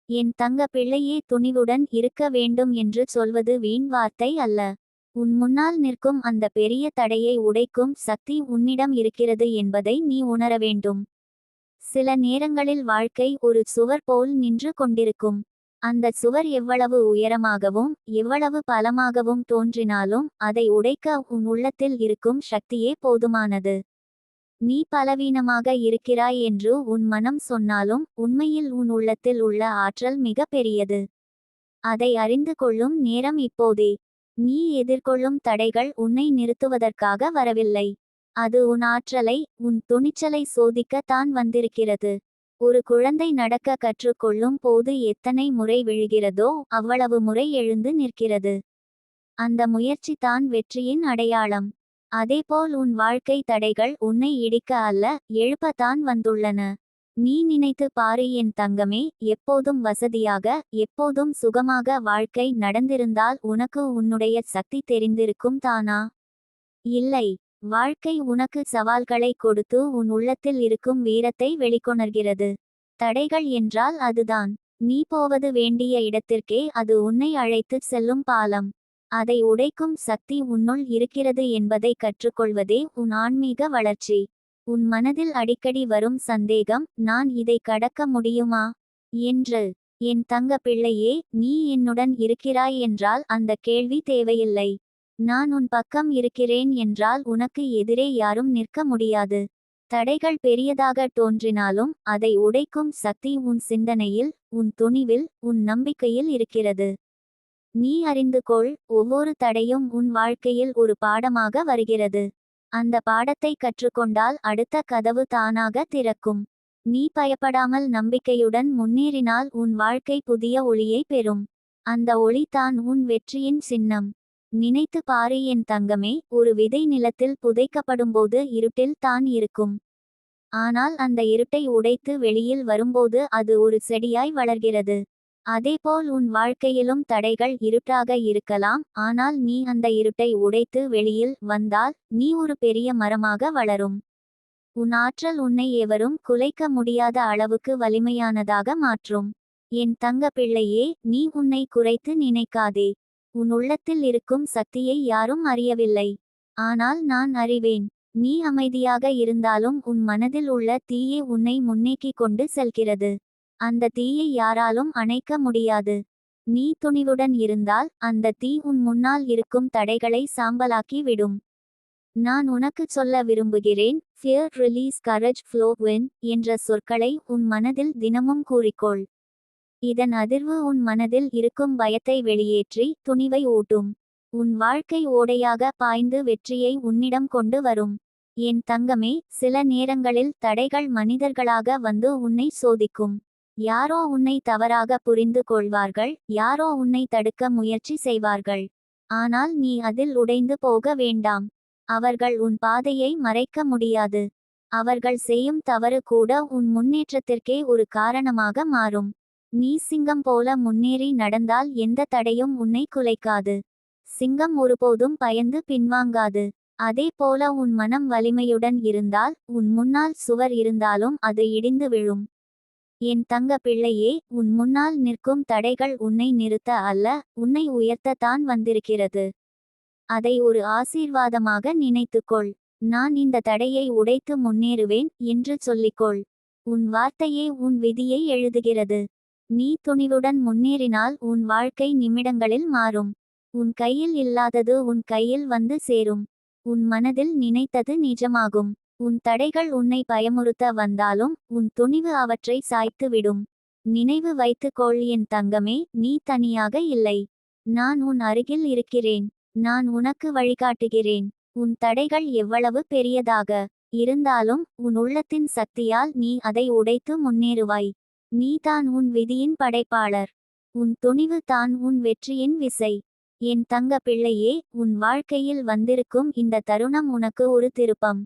என் தங்க பிள்ளையே, துணிவுடன் இருக்க வேண்டும் என்று சொல்வது வீண் வார்த்தை அல்ல. உன் முன்னால் நிற்கும் அந்த பெரிய தடையை உடைக்கும் சக்தி உன்னிடம் இருக்கிறது என்பதை நீ உணர வேண்டும். சில நேரங்களில் வாழ்க்கை ஒரு சுவர் போல் நின்று கொண்டிருக்கும். அந்த சுவர் எவ்வளவு உயரமாகவும் எவ்வளவு பலமாகவும் தோன்றினாலும் அதை உடைக்க உன் உள்ளத்தில் இருக்கும் சக்தியே போதுமானது. நீ பலவீனமாக இருக்கிறாய் என்று உன் மனம் சொன்னாலும் உண்மையில் உன் உள்ளத்தில் உள்ள ஆற்றல் மிக பெரியது. அதை அறிந்து கொள்ளும் நேரம் இப்போதே. நீ எதிர்கொள்ளும் தடைகள் உன்னை நிறுத்துவதற்காக வரவில்லை. அது உன் ஆற்றலை, உன் துணிச்சலை சோதிக்க தான் வந்திருக்கிறது. ஒரு குழந்தை நடக்க கற்றுக்கொள்ளும் போது எத்தனை முறை விழுகிறதோ அவ்வளவு முறை எழுந்து நிற்கிறது. அந்த முயற்சி தான் வெற்றியின் அடையாளம். அதேபோல் உன் வாழ்க்கை தடைகள் உன்னை இடிக்க அல்ல, எழுப்பத்தான் வந்துள்ளன. நீ நினைத்து பாரு என் தங்கமே, எப்போதும் வசதியாக, எப்போதும் சுகமாக வாழ்க்கை நடந்திருந்தால் உனக்கு உன்னுடைய சக்தி தெரிந்திருக்கும் தானா? இல்லை. வாழ்க்கை உனக்கு சவால்களை கொடுத்து உன் உள்ளத்தில் இருக்கும் வீரத்தை வெளிக்கொணர்கிறது. தடைகள் என்றால் அதுதான். நீ போவது வேண்டிய இடத்திற்கே அது உன்னை அழைத்துச் செல்லும் பாலம். அதை உடைக்கும் சக்தி உன்னுள் இருக்கிறது என்பதை கற்றுக்கொள்வதே உன் ஆன்மீக வளர்ச்சி. உன் மனதில் அடிக்கடி வரும் சந்தேகம், நான் இதை கடக்க முடியுமா என்று. என் தங்க பிள்ளையே, நீ என்னுடன் இருக்கிறாய் என்றால் அந்த கேள்வி தேவையில்லை. நான் உன் பக்கம் இருக்கிறேன் என்றால் உனக்கு எதிரே யாரும் நிற்க முடியாது. தடைகள் பெரியதாக தோன்றினாலும் அதை உடைக்கும் சக்தி உன் சிந்தனையில், உன் துணிவில், உன் நம்பிக்கையில் இருக்கிறது. நீ அறிந்து கொள், ஒவ்வொரு தடையும் உன் வாழ்க்கையில் ஒரு பாடமாக வருகிறது. அந்த பாடத்தை கற்றுக்கொண்டால் அடுத்த கதவு தானாக திறக்கும். நீ பயப்படாமல் நம்பிக்கையுடன் முன்னேறினால் உன் வாழ்க்கை புதிய ஒளியை பெறும். அந்த ஒளி தான் உன் வெற்றியின் சின்னம். நினைத்து பாரு என் தங்கமே, ஒரு விதை நிலத்தில் புதைக்கப்படும்போது இருட்டில் தான் இருக்கும். ஆனால் அந்த இருட்டை உடைத்து வெளியில் வரும்போது அது ஒரு செடியாய் வளர்கிறது. அதேபோல் உன் வாழ்க்கையிலும் தடைகள் இருட்டாக இருக்கலாம், ஆனால் நீ அந்த இருட்டை உடைத்து வெளியில் வந்தால் நீ ஒரு பெரிய மரமாக வளரும். உன் ஆற்றல் உன்னை எவரும் குலைக்க முடியாத அளவுக்கு வலிமையானதாக மாற்றும். என் தங்க பிள்ளையே, நீ உன்னை குறைத்து நினைக்காதே. உன் உள்ளத்தில் இருக்கும் சக்தியை யாரும் அறியவில்லை. ஆனால் நான் அறிவேன். நீ அமைதியாக இருந்தாலும் உன் மனதில் உள்ள தீயே உன்னை முன்னேக்கி கொண்டு செல்கிறது. அந்த தீயை யாராலும் அணைக்க முடியாது. நீ துணிவுடன் இருந்தால் அந்த தீ உன் முன்னால் இருக்கும் தடைகளை சாம்பலாக்கி விடும். நான் உனக்கு சொல்ல விரும்புகிறேன், fear release courage flow win என்ற சொற்களை உன் மனதில் தினமும் கூறிக்கொள். இதன் அதிர்வு உன் மனதில் இருக்கும் பயத்தை வெளியேற்றி துணிவை ஊட்டும். உன் வாழ்க்கை ஓடையாக பாய்ந்து வெற்றியை உன்னிடம் கொண்டு வரும். என் தங்கமே, சில நேரங்களில் தடைகள் மனிதர்களாக வந்து உன்னை சோதிக்கும். யாரோ உன்னை தவறாக புரிந்து கொள்வார்கள், யாரோ உன்னை தடுக்க முயற்சி செய்வார்கள். ஆனால் நீ அதில் உடைந்து போக வேண்டாம். அவர்கள் உன் பாதையை மறைக்க முடியாது. அவர்கள் செய்யும் தவறு கூட உன் முன்னேற்றத்திற்கே ஒரு காரணமாக மாறும். நீ சிங்கம் போல முன்னேறி நடந்தால் எந்த தடையும் உன்னை குலைக்காது. சிங்கம் ஒருபோதும் பயந்து பின்வாங்காது. அதே போல உன் மனம் வலிமையுடன் இருந்தால், உன் முன்னால் சுவர் இருந்தாலும் அது இடிந்து விழும். என் தங்க பிள்ளையே, உன் முன்னால் நிற்கும் தடைகள் உன்னை நிறுத்த அல்ல, உன்னை உயர்த்தத்தான் வந்திருக்கிறது. அதை ஒரு ஆசீர்வாதமாக நினைத்துக்கொள். நான் இந்த தடையை உடைத்து முன்னேறுவேன் என்று சொல்லிக்கொள். உன் வார்த்தையே உன் விதியை எழுதுகிறது. நீ துணிவுடன் முன்னேறினால் உன் வாழ்க்கை நிமிடங்களில் மாறும். உன் கையில் இல்லாதது உன் கையில் வந்து சேரும். உன் மனதில் நினைத்தது நிஜமாகும். உன் தடைகள் உன்னை பயமுறுத்த வந்தாலும் உன் துணிவு அவற்றை சாய்த்து விடும். நினைவு வைத்துக்கொள் என் தங்கமே, நீ தனியாக இல்லை. நான் உன் அருகில் இருக்கிறேன். நான் உனக்கு வழிகாட்டுகிறேன். உன் தடைகள் எவ்வளவு பெரியதாக இருந்தாலும் உன் உள்ளத்தின் சக்தியால் நீ அதை உடைத்து முன்னேறுவாய். நீதான் உன் விதியின் படைப்பாளர். உன் துணிவு தான் உன் வெற்றியின் விசை. என் தங்க பிள்ளையே, உன் வாழ்க்கையில் வந்திருக்கும் இந்த தருணம் உனக்கு ஒரு திருப்பம்.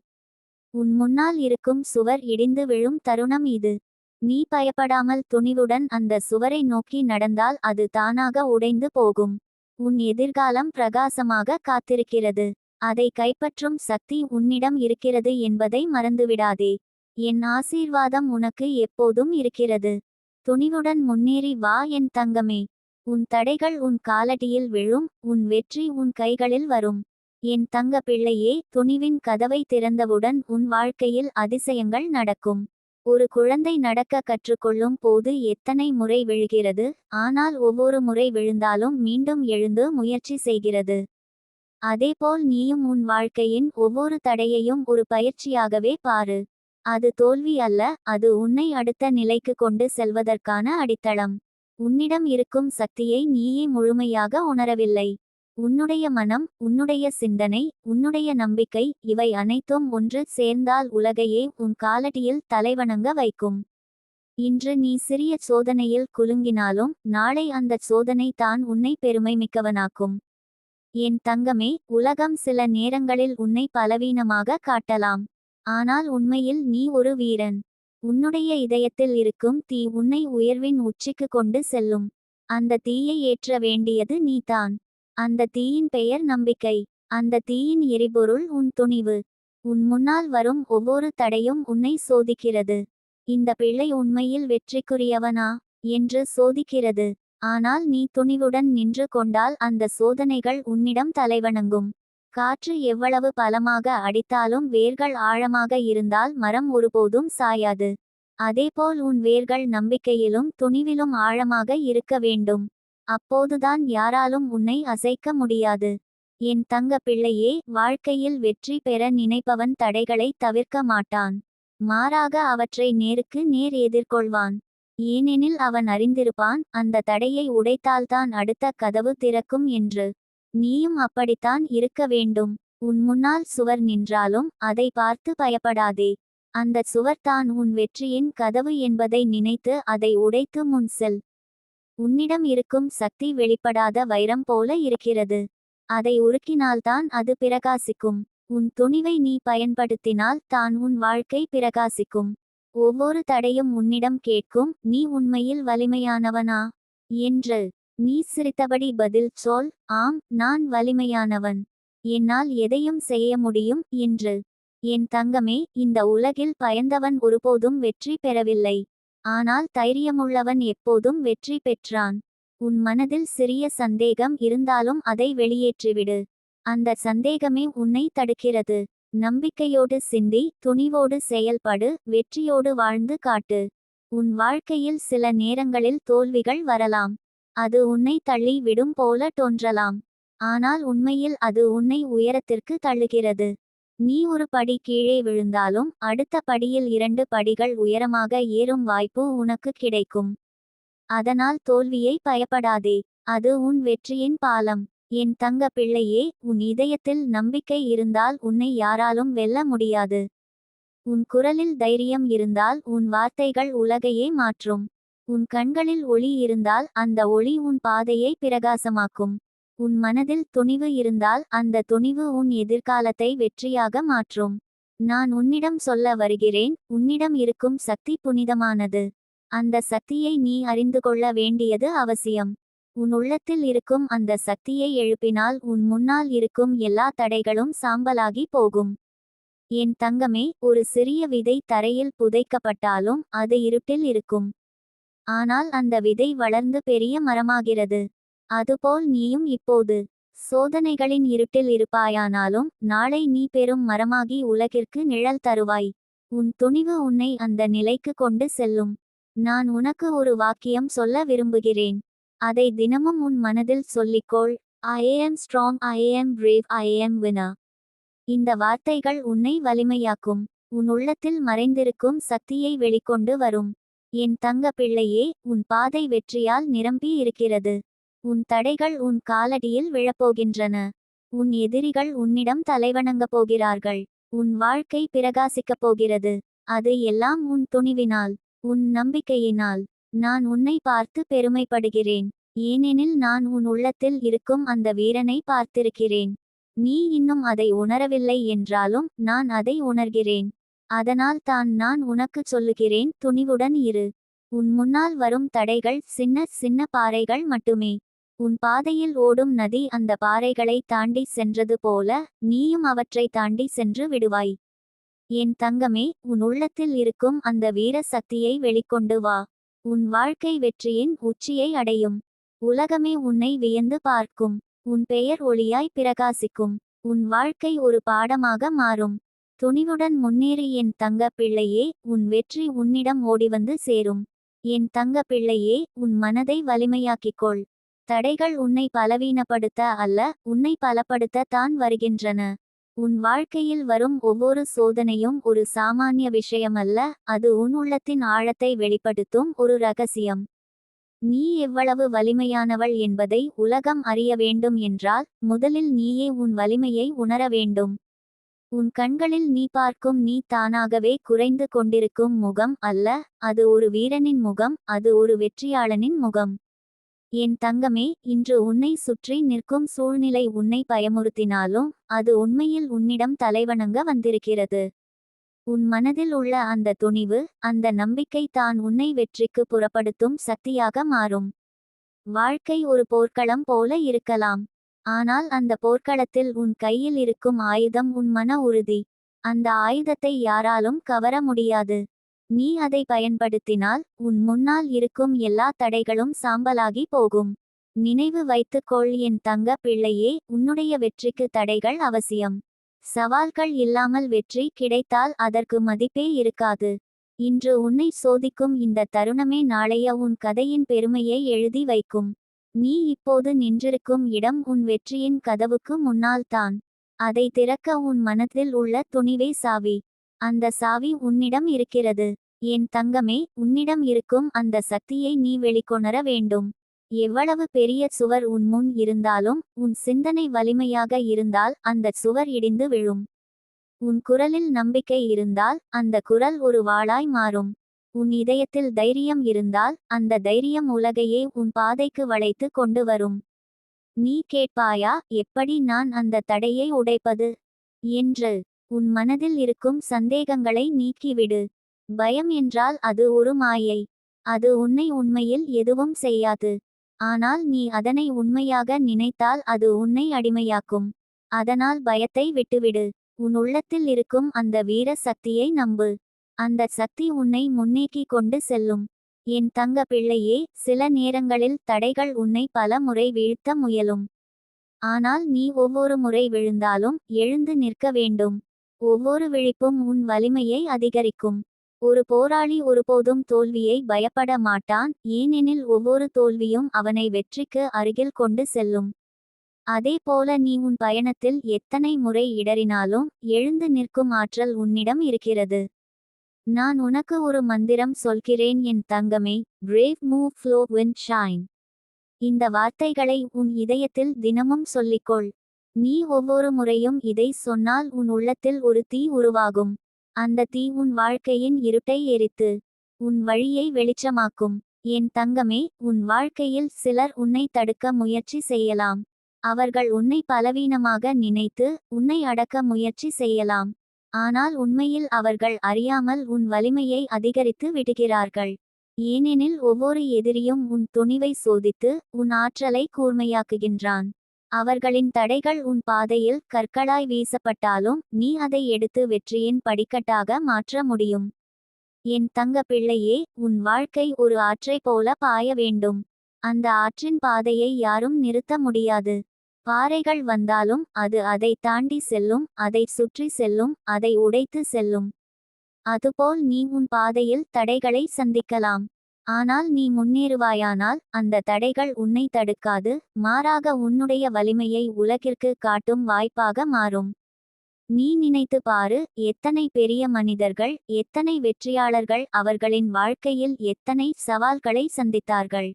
உன் முன்னால் இருக்கும் சுவர் இடிந்து விழும் தருணம் இது. நீ பயப்படாமல் துணிவுடன் அந்த சுவரை நோக்கி நடந்தால் அது தானாக உடைந்து போகும். உன் எதிர்காலம் பிரகாசமாக காத்திருக்கிறது. அதை கைப்பற்றும் சக்தி உன்னிடம் இருக்கிறது என்பதை மறந்துவிடாதே. என் ஆசீர்வாதம் உனக்கு எப்போதும் இருக்கிறது. துணிவுடன் முன்னேறி வா என் தங்கமே. உன் தடைகள் உன் காலடியில் விழும், உன் வெற்றி உன் கைகளில் வரும். என் தங்க பிள்ளையே, துணிவின் கதவை திறந்தவுடன் உன் வாழ்க்கையில் அதிசயங்கள் நடக்கும். ஒரு குழந்தை நடக்க கற்றுக்கொள்ளும் போது எத்தனை முறை விழுகிறது, ஆனால் ஒவ்வொரு முறை விழுந்தாலும் மீண்டும் எழுந்து முயற்சி செய்கிறது. அதேபோல் நீயும் உன் வாழ்க்கையின் ஒவ்வொரு தடையையும் ஒரு பயிற்சியாகவே பாரு. அது தோல்வி அல்ல, அது உன்னை அடுத்த நிலைக்கு கொண்டு செல்வதற்கான அடித்தளம். உன்னிடம் இருக்கும் சக்தியை நீயே முழுமையாக உணரவில்லை. உன்னுடைய மனம், உன்னுடைய சிந்தனை, உன்னுடைய நம்பிக்கை, இவை அனைத்தும் ஒன்று சேர்ந்தால் உலகையே உன் காலடியில் தலைவணங்க வைக்கும். இன்று நீ சிறிய சோதனையில் குலுங்கினாலும் நாளை அந்த சோதனை தான் உன்னை பெருமை மிக்கவனாக்கும். என் தங்கமே, உலகம் சில நேரங்களில் உன்னை பலவீனமாக காட்டலாம். ஆனால் உண்மையில் நீ ஒரு வீரன். உன்னுடைய இதயத்தில் இருக்கும் தீ உன்னை உயர்வின் உச்சிக்கு கொண்டு செல்லும். அந்த தீயை ஏற்ற வேண்டியது நீதான். அந்த தீயின் பெயர் நம்பிக்கை. அந்த தீயின் எரிபொருள் உன் துணிவு. உன் முன்னால் வரும் ஒவ்வொரு தடையும் உன்னை சோதிக்கிறது. இந்த பிள்ளை உண்மையில் வெற்றிக்குரியவனா என்று சோதிக்கிறது. ஆனால் நீ துணிவுடன் நின்று கொண்டால் அந்த சோதனைகள் உன்னிடம் தலைவணங்கும். காற்று எவ்வளவு பலமாக அடித்தாலும் வேர்கள் ஆழமாக இருந்தால் மரம் ஒருபோதும் சாயாது. அதேபோல் உன் வேர்கள் நம்பிக்கையிலும் துணிவிலும் ஆழமாக இருக்க வேண்டும். அப்போதுதான் யாராலும் உன்னை அசைக்க முடியாது. என் தங்க பிள்ளையே, வாழ்க்கையில் வெற்றி பெற நினைப்பவன் தடைகளை தவிர்க்க மாட்டான். மாறாக அவற்றை நேருக்கு நேர் எதிர்கொள்வான். ஏனெனில் அவன் அறிந்திருப்பான், அந்த தடையை உடைத்தால்தான் அடுத்த கதவு திறக்கும் என்று. நீயும் அப்படித்தான் இருக்க வேண்டும். உன் முன்னால் சுவர் நின்றாலும் அதை பார்த்து பயப்படாதே. அந்த சுவர் தான் உன் வெற்றியின் கதவு என்பதை நினைத்து அதை உடைத்து முன் செல். உன்னிடம் இருக்கும் சக்தி வெளிப்படாத வைரம் போல இருக்கிறது. அதை உருக்கினால்தான் அது பிரகாசிக்கும். உன் துணிவை நீ பயன்படுத்தினால் தான் உன் வாழ்க்கை பிரகாசிக்கும். ஒவ்வொரு தடையும் உன்னிடம் கேட்கும், நீ உண்மையில் வலிமையானவனா என்று. நீ சிரித்தபடி பதில் சொல், ஆம், நான் வலிமையானவன். என்னால் எதையும் செய்ய முடியும் என்று. என் தங்கமே, இந்த உலகில் பயந்தவன் ஒருபோதும் வெற்றி பெறவில்லை. ஆனால் தைரியமுள்ளவன் எப்போதும் வெற்றி பெற்றான். உன் மனதில் சிறிய சந்தேகம் இருந்தாலும் அதை வெளியேற்றிவிடு. அந்த சந்தேகமே உன்னை தடுக்கிறது. நம்பிக்கையோடு சிந்தி, துணிவோடு செயல்படு, வெற்றியோடு வாழ்ந்து காட்டு. உன் வாழ்க்கையில் சில நேரங்களில் தோல்விகள் வரலாம். அது உன்னை தள்ளி விடும் போல தோன்றலாம். ஆனால் உண்மையில் அது உன்னை உயரத்திற்கு தள்ளுகிறது. நீ ஒரு படி கீழே விழுந்தாலும் அடுத்த படியில் 2 படிகள் உயரமாக ஏறும் வாய்ப்பு உனக்கு கிடைக்கும். அதனால் தோல்வியை பயப்படாதே. அது உன் வெற்றியின் பாலம். என் தங்க பிள்ளையே, உன் இதயத்தில் நம்பிக்கை இருந்தால் உன்னை யாராலும் வெல்ல முடியாது. உன் குரலில் தைரியம் இருந்தால் உன் வார்த்தைகள் உலகையே மாற்றும். உன் கண்களில் ஒளி இருந்தால் அந்த ஒளி உன் பாதையை பிரகாசமாக்கும். உன் மனதில் துணிவு இருந்தால் அந்த துணிவு உன் எதிர்காலத்தை வெற்றியாக மாற்றும். நான் உன்னிடம் சொல்ல வருகிறேன், உன்னிடம் இருக்கும் சக்தி புனிதமானது. அந்த சக்தியை நீ அறிந்து கொள்ள வேண்டியது அவசியம். உன் உள்ளத்தில் இருக்கும் அந்த சக்தியை எழுப்பினால் உன் முன்னால் இருக்கும் எல்லா தடைகளும் சாம்பலாகி போகும். என் தங்கமே, ஒரு சிறிய விதை தரையில் புதைக்கப்பட்டாலும் அது இருட்டில் இருக்கும். ஆனால் அந்த விதை வளர்ந்து பெரிய மரமாகிறது. அதுபோல் நீயும் இப்போது சோதனைகளின் இருட்டில் இருப்பாயானாலும் நாளை நீ பெரும் மரமாகி உலகிற்கு நிழல் தருவாய். உன் துணிவு உன்னை அந்த நிலைக்கு கொண்டு செல்லும். நான் உனக்கு ஒரு வாக்கியம் சொல்ல விரும்புகிறேன். அதை தினமும் உன் மனதில் சொல்லிக்கொள். I am strong, I am brave, I am winner. இந்த வார்த்தைகள் உன்னை வலிமையாக்கும். உன் உள்ளத்தில் மறைந்திருக்கும் சக்தியை வெளிக்கொண்டு வரும். என் தங்க பிள்ளையே, உன் பாதை வெற்றியால் நிரம்பி இருக்கிறது. உன் தடைகள் உன் காலடியில் விழப்போகின்றன. உன் எதிரிகள் உன்னிடம் தலைவணங்கப் போகிறார்கள். உன் வாழ்க்கை பிரகாசிக்கப் போகிறது. அது எல்லாம் உன் துணிவினால், உன் நம்பிக்கையினால். நான் உன்னை பார்த்து பெருமைப்படுகிறேன். ஏனெனில் நான் உன் உள்ளத்தில் இருக்கும் அந்த வீரனை பார்த்திருக்கிறேன். நீ இன்னும் அதை உணரவில்லை என்றாலும் நான் அதை உணர்கிறேன். அதனால் தான் நான் உனக்குச் சொல்லுகிறேன், துணிவுடன் இரு. உன் முன்னால் வரும் தடைகள் சின்ன சின்ன பாறைகள் மட்டுமே. உன் பாதையில் ஓடும் நதி அந்த பாறைகளை தாண்டி சென்றது போல நீயும் அவற்றை தாண்டி சென்று விடுவாய். என் தங்கமே, உன் உள்ளத்தில் இருக்கும் அந்த வீர சக்தியை வெளிக்கொண்டு வா. உன் வாழ்க்கை வெற்றியின் உச்சியை அடையும். உலகமே உன்னை வியந்து பார்க்கும். உன் பெயர் ஒளியாய் பிரகாசிக்கும். உன் வாழ்க்கை ஒரு பாடமாக மாறும். துணிவுடன் முன்னேறி என் தங்க பிள்ளையே, உன் வெற்றி உன்னிடம் ஓடிவந்து சேரும். என் தங்க பிள்ளையே, உன் மனதை வலிமையாக்கிக்கொள். தடைகள் உன்னை பலவீனப்படுத்த அல்ல, உன்னை பலப்படுத்த தான் வருகின்றன. உன் வாழ்க்கையில் வரும் ஒவ்வொரு சோதனையும் ஒரு சாமானிய விஷயமல்ல, அது உன் உள்ளத்தின் ஆழத்தை வெளிப்படுத்தும் ஒரு ரகசியம். நீ எவ்வளவு வலிமையானவள் என்பதை உலகம் அறிய வேண்டும் என்றால் முதலில் நீயே உன் வலிமையை உணர வேண்டும். உன் கண்களில் நீ பார்க்கும் நீ தானாகவே குறைந்து கொண்டிருக்கும் முகம் அல்ல, அது ஒரு வீரனின் முகம், அது ஒரு வெற்றியாளனின் முகம். என் தங்கமே, இன்று உன்னை சுற்றி நிற்கும் சூழ்நிலை உன்னை பயமுறுத்தினாலும் அது உண்மையில் உன்னிடம் தலைவணங்க வந்திருக்கிறது. உன் மனதில் உள்ள அந்த துணிவு, அந்த நம்பிக்கை தான் உன்னை வெற்றிக்கு புறப்படுத்தும் சக்தியாக மாறும். வாழ்க்கை ஒரு போர்க்களம் போல இருக்கலாம். ஆனால் அந்த போர்க்களத்தில் உன் கையில் இருக்கும் ஆயுதம் உன் மன உறுதி. அந்த ஆயுதத்தை யாராலும் கவர முடியாது. நீ அதை பயன்படுத்தினால் உன் முன்னால் இருக்கும் எல்லா தடைகளும் சாம்பலாகி போகும். நினைவு வைத்துக்கொள் என் தங்க பிள்ளையே, உன்னுடைய வெற்றிக்கு தடைகள் அவசியம். சவால்கள் இல்லாமல் வெற்றி கிடைத்தால் அதற்கு மதிப்பே இருக்காது. இன்று உன்னை சோதிக்கும் இந்த தருணமே நாளைய உன் கதையின் பெருமையை எழுதி வைக்கும். நீ இப்போது நின்றிருக்கும் இடம் உன் வெற்றியின் கதவுக்கு முன்னால் தான். அதை திறக்க உன் மனத்தில் உள்ள துணிவே சாவி. அந்த சாவி உன்னிடம் இருக்கிறது. என் தங்கமே, உன்னிடம் இருக்கும் அந்த சக்தியை நீ வெளிக்கொணர வேண்டும். எவ்வளவு பெரிய சுவர் உன் முன் இருந்தாலும் உன் சிந்தனை வலிமையாக இருந்தால் அந்த சுவர் இடிந்து விழும். உன் குரலில் நம்பிக்கை இருந்தால் அந்த குரல் ஒரு வாளாய் மாறும். உன் இதயத்தில் தைரியம் இருந்தால் அந்த தைரியம் உலகையே உன் பாதைக்கு வளைத்து கொண்டு வரும். நீ கேட்பாயா, எப்படி நான் அந்த தடையை உடைப்பது என்று? உன் மனதில் இருக்கும் சந்தேகங்களை நீக்கிவிடு. பயம் என்றால் அது ஒரு மாயை. அது உன்னை உண்மையில் எதுவும் செய்யாது. ஆனால் நீ அதனை உண்மையாக நினைத்தால் அது உன்னை அடிமையாக்கும். அதனால் பயத்தை விட்டுவிடு. உன் உள்ளத்தில் இருக்கும் அந்த வீர சக்தியை நம்பு. அந்த சக்தி உன்னை முன்னேக்கி கொண்டு செல்லும். என் தங்க பிள்ளையே, சில நேரங்களில் தடைகள் உன்னை பல முறை வீழ்த்த முயலும். ஆனால் நீ ஒவ்வொரு முறை விழுந்தாலும் எழுந்து நிற்க வேண்டும். ஒவ்வொரு விழிப்பும் உன் வலிமையை அதிகரிக்கும். ஒரு போராளி ஒருபோதும் தோல்வியை பயப்பட மாட்டான், ஏனெனில் ஒவ்வொரு தோல்வியும் அவனை வெற்றிக்கு அருகில் கொண்டு செல்லும். அதே போல நீ உன் பயணத்தில் எத்தனை முறை இடறினாலும் எழுந்து நிற்கும் ஆற்றல் உன்னிடம் இருக்கிறது. நான் உனக்கு ஒரு மந்திரம் சொல்கிறேன் என் தங்கமே, brave move flow wind shine. இந்த வார்த்தைகளை உன் இதயத்தில் தினமும் சொல்லிக்கொள். நீ ஒவ்வொரு முறையும் இதை சொன்னால் உன் உள்ளத்தில் ஒரு தீ உருவாகும். அந்த தீ உன் வாழ்க்கையின் இருட்டை எரித்து உன் வழியை வெளிச்சமாக்கும். என் தங்கமே, உன் வாழ்க்கையில் சிலர் உன்னை தடுக்க முயற்சி செய்யலாம். அவர்கள் உன்னை பலவீனமாக நினைத்து உன்னை அடக்க முயற்சி செய்யலாம். ஆனால் உண்மையில் அவர்கள் அறியாமல் உன் வலிமையை அதிகரித்து விடுகிறார்கள். ஏனெனில் ஒவ்வொரு எதிரியும் உன் துணிவை சோதித்து உன் ஆற்றலை கூர்மையாக்குகின்றான். அவர்களின் தடைகள் உன் பாதையில் கற்களாய் வீசப்பட்டாலும் நீ அதை எடுத்து வெற்றியின் படிக்கட்டாக மாற்ற முடியும். என் தங்க பிள்ளையே, உன் வாழ்க்கை ஒரு ஆற்றை போல பாய வேண்டும். அந்த ஆற்றின் பாதையை யாரும் நிறுத்த முடியாது. பாறைகள் வந்தாலும் அது அதை தாண்டி செல்லும், அதை சுற்றி செல்லும், அதை உடைத்து செல்லும். அதுபோல் நீ உன் பாதையில் தடைகளை சந்திக்கலாம். ஆனால் நீ முன்னேறுவாயானால் அந்த தடைகள் உன்னை தடுக்காது, மாறாக உன்னுடைய வலிமையை உலகிற்கு காட்டும் வாய்ப்பாக மாறும். நீ நினைத்து பாரு, எத்தனை பெரிய மனிதர்கள், எத்தனை வெற்றியாளர்கள் அவர்களின் வாழ்க்கையில் எத்தனை சவால்களை சந்தித்தார்கள்.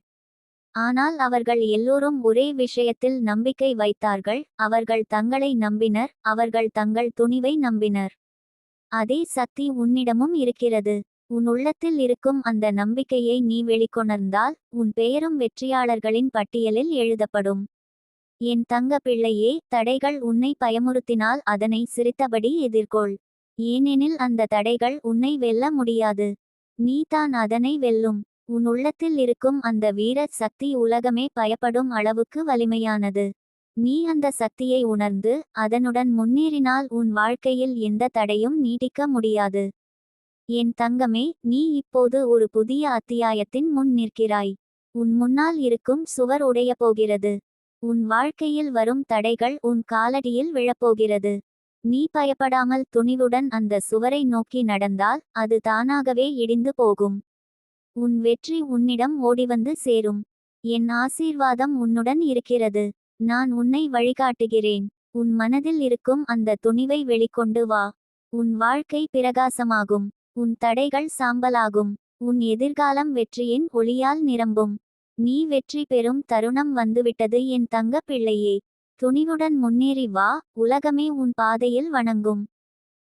ஆனால் அவர்கள் எல்லோரும் ஒரே விஷயத்தில் நம்பிக்கை வைத்தார்கள். அவர்கள் தங்களை நம்பினர், அவர்கள் தங்கள் துணிவை நம்பினர். அதே சக்தி உன்னிடமும் இருக்கிறது. உன் உள்ளத்தில் இருக்கும் அந்த நம்பிக்கையை நீ வெளிக்கொணர்ந்தால் உன் பெயரும் வெற்றியாளர்களின் பட்டியலில் எழுதப்படும். என் தங்க பிள்ளையே, தடைகள் உன்னை பயமுறுத்தினால் அதனை சிரித்தபடி எதிர்கொள். ஏனெனில் அந்த தடைகள் உன்னை வெல்ல முடியாது. நீ தான் அதனை வெல்லும். உன் உள்ளத்தில் இருக்கும் அந்த வீர சக்தி உலகமே பயப்படும் அளவுக்கு வலிமையானது. நீ அந்த சக்தியை உணர்ந்து அதனுடன் முன்னேறினால் உன் வாழ்க்கையில் எந்த தடையும் நீடிக்க முடியாது. என் தங்கமே, நீ இப்போது ஒரு புதிய அத்தியாயத்தின் முன் நிற்கிறாய். உன் முன்னால் இருக்கும் சுவர் உடையப் போகிறது. உன் வாழ்க்கையில் வரும் தடைகள் உன் காலடியில் விழப்போகிறது. நீ பயப்படாமல் துணிவுடன் அந்த சுவரை நோக்கி நடந்தால் அது தானாகவே இடிந்து போகும். உன் வெற்றி உன்னிடம் ஓடிவந்து சேரும். என் ஆசீர்வாதம் உன்னுடன் இருக்கிறது. நான் உன்னை வழிகாட்டுகிறேன். உன் மனதில் இருக்கும் அந்த துணிவை வெளிக்கொண்டு வா. உன் வாழ்க்கை பிரகாசமாகும். உன் தடைகள் சாம்பலாகும். உன் எதிர்காலம் வெற்றியின் ஒளியால் நிரம்பும். நீ வெற்றி பெறும் தருணம் வந்துவிட்டது என் தங்கப் பிள்ளையே. துணிவுடன் முன்னேறி வா, உலகமே உன் பாதையில் வணங்கும்.